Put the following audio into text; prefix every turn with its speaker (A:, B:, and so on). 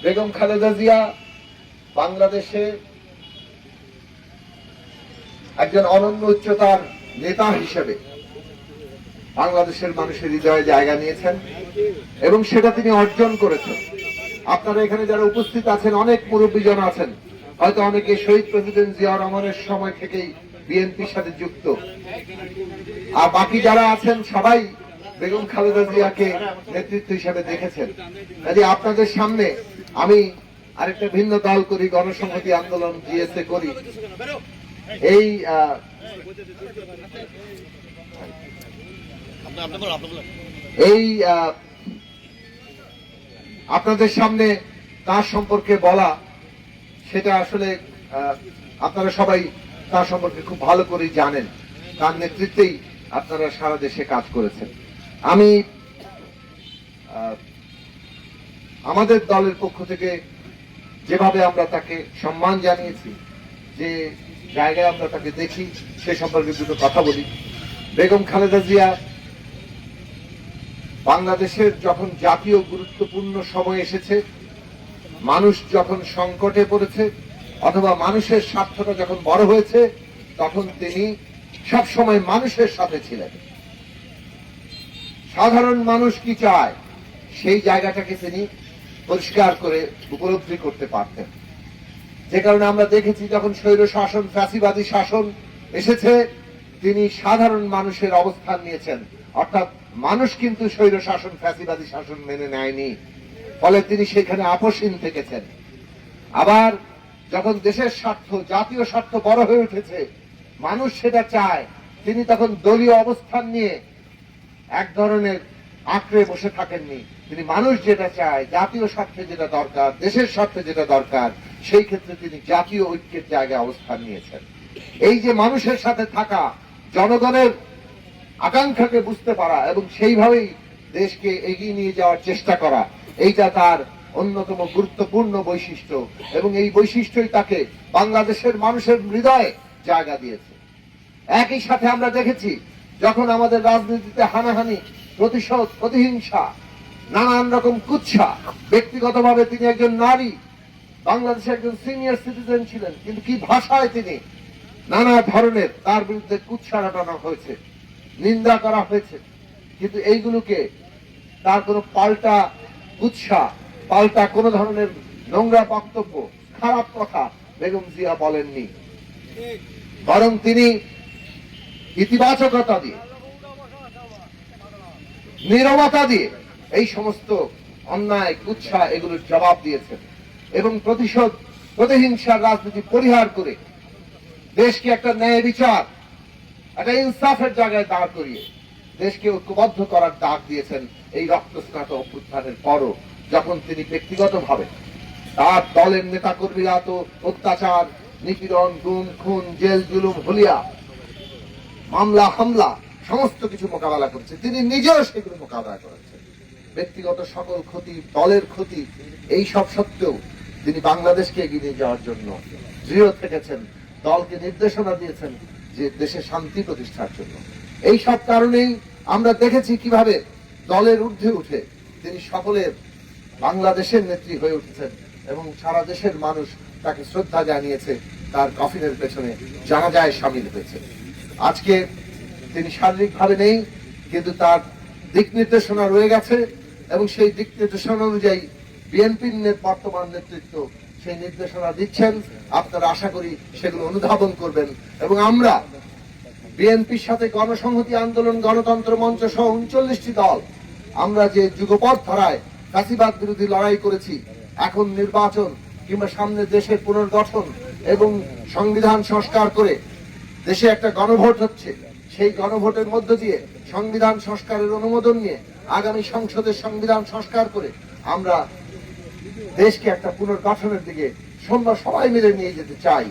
A: বেগম খালেদা জিয়া বাংলাদেশে একজন অনন্য উচ্চতার নেতা হিসেবে বাংলাদেশের মানুষের হৃদয়ে জায়গা নিয়েছেন এবং সেটা তিনি অর্জন করেছেন। আপনারা এখানে যারা উপস্থিত আছেন, অনেক মুরব্বীজন আছেন, হয়তো অনেকে শহীদ প্রেসিডেন্ট জিয়াউর রহমানের সময় থেকেই বিএনপির সাথে যুক্ত, আর বাকি যারা আছেন সবাই বেগম খালেদা জিয়াকে নেতৃত্ব হিসেবে দেখেছেন। কাজে আপনাদের সামনে আমি আরেকটা ভিন্ন দল করি, গণসংহতি আন্দোলন জিএসএ করি, এই আপনাদের সামনে তার সম্পর্কে বলা, সেটা আসলে আপনারা সবাই তার সম্পর্কে খুব ভালো করে জানেন। তার নেতৃত্বেই আপনারা সারা দেশে কাজ করেছেন। আমি আমাদের দলের পক্ষ থেকে যেভাবে আমরা তাকে সম্মান জানিয়েছি, যে জায়গায় আমরা তাকে দেখি, সে সম্পর্কে দুটো কথা বলি। বেগম খালেদা জিয়া বাংলাদেশের যখন জাতীয় গুরুত্বপূর্ণ সময় এসেছে, মানুষ যখন সংকটে পড়েছে অথবা মানুষের স্বার্থটা যখন বড় হয়েছে, তখন তিনি সব সময় মানুষের সাথে ছিলেন। সাধারণ মানুষ কি চায় সেই জায়গাটাকে তিনি পরিষ্কার করে উপলব্ধি করতে পারতেন। যে কারণে আমরা দেখেছি যখন স্বৈর শাসন, ফ্যাসিবাদী শাসন এসেছে, তিনি সাধারণ মানুষের অবস্থান নিয়েছেন। অর্থাৎ মানুষ কিন্তু স্বৈর শাসন, ফ্যাসিবাদী শাসন মেনে নেয়নি, ফলে তিনি সেখানে আপোষহীন থেকেছেন। আবার যখন দেশের স্বার্থ, জাতীয় স্বার্থ বড় হয়ে উঠেছে, মানুষ সেটা চায়, তিনি তখন দলীয় অবস্থান নিয়ে এক ধরনের আঁকড়ে বসে থাকেননি। তিনি মানুষ যেটা চায়, জাতীয় স্বার্থে যেটা দরকার, দেশের স্বার্থে যেটা দরকার, সেই ক্ষেত্রে তিনি জাতীয় ঐক্যের জায়গায় অবস্থান নিয়েছেন। এই যে মানুষের সাথে থাকা, জনগণের আকাঙ্ক্ষাকে বুঝতে পারা এবং সেইভাবেই দেশকে এগিয়ে নিয়ে যাওয়ার চেষ্টা করা, এইটা তার অন্যতম গুরুত্বপূর্ণ বৈশিষ্ট্য এবং এই বৈশিষ্ট্যই তাকে বাংলাদেশের মানুষের হৃদয়ে জায়গা দিয়েছে। একই সাথে আমরা দেখেছি যখন আমাদের রাজনীতিতে হানাহানি, প্রতিশোধ, প্রতিহিংসা, নানান রকম কুৎসা, ব্যক্তিগতভাবে তিনি একজন নারী, বাংলাদেশের একজন সিনিয়র সিটিজেন ছিলেন, কিন্তু কি ভাষায় তিনি নানা ধরনের তার বিরুদ্ধে কুৎসা রটানো হয়েছে, নিন্দা করা হয়েছে, কিন্তু এইগুলোকে তার কোনো পাল্টা কুৎসা, পাল্টা কোন ধরনের নোংরা বক্তব্য, খারাপ কথা বেগম জিয়া বলেননি। বরং তিনি ইতিবাচকতা দিয়ে, নীরবতা দিয়ে এই সমস্ত অন্যায়, কুৎসা এগুলোর জবাব দিয়েছেন এবং প্রতিশোধ, প্রতিহিংসার রাজনীতি পরিহার করে দেশকে একটা ন্যায় বিচার, একটা ইনসাফের জায়গায় দাঁড় করিয়ে দেশকে ঐক্যবদ্ধ করার ডাক দিয়েছেন। এই রক্তস্নাত অভ্যুত্থানের পরও যখন তিনি ব্যক্তিগতভাবে তার দলের নেতাকর্মীরা তো অত্যাচার, নিপীড়ন, গুম, খুন, জেল জুলুম, হুলিয়া, মামলা, হামলা সমস্ত কিছু মোকাবেলা করেছে, তিনি নিজেও সেগুলো মোকাবেলা করেছেন। ব্যক্তিগত সকল ক্ষতি, দলের ক্ষতি, এই সব সত্ত্বেও তিনি বাংলাদেশকে এগিয়ে নিয়ে যাওয়ার জন্য দৃঢ় থেকেছেন, দলকে নির্দেশনা দিয়েছেন যে দেশে শান্তি প্রতিষ্ঠার জন্য। এই সব কারণেই আমরা দেখেছি কিভাবে দলের ঊর্ধ্বে উঠে তিনি সকলের বাংলাদেশের নেত্রী হয়ে উঠেছেন এবং সারা দেশের মানুষ তাকে শ্রদ্ধা জানিয়েছে, তার কফিনের পেছনে জানাজায় সামিল হয়েছে। আজকে তিনি শারীরিকভাবে নেই, কিন্তু তার দিক নির্দেশনা রয়ে গেছে এবং সেই দিক নির্দেশনা অনুযায়ী বিএনপির বর্তমান নেতৃত্ব সেই নির্দেশনা দিচ্ছেন। আপনারা আশা করি সেগুলো অনুধাবন করবেন এবং আমরা বিএনপির সাথে গণসংহতি আন্দোলন, গণতন্ত্র মঞ্চ সহ 39টি দল আমরা যে যুগপথ ধারায় ফ্যাসিবাদ বিরোধী লড়াই করেছি, এখন নির্বাচন কিংবা সামনে দেশের পুনর্গঠন এবং সংবিধান সংস্কার করে দেশে একটা গণভোট হচ্ছে, সেই গণভোটের মধ্য দিয়ে সংবিধান সংস্কারের অনুমোদন নিয়ে আগামী সংসদের সংবিধান সংস্কার করে আমরা দেশকে একটা পুনর্গঠনের দিকে সবাই মিলে নিয়ে যেতে চাই।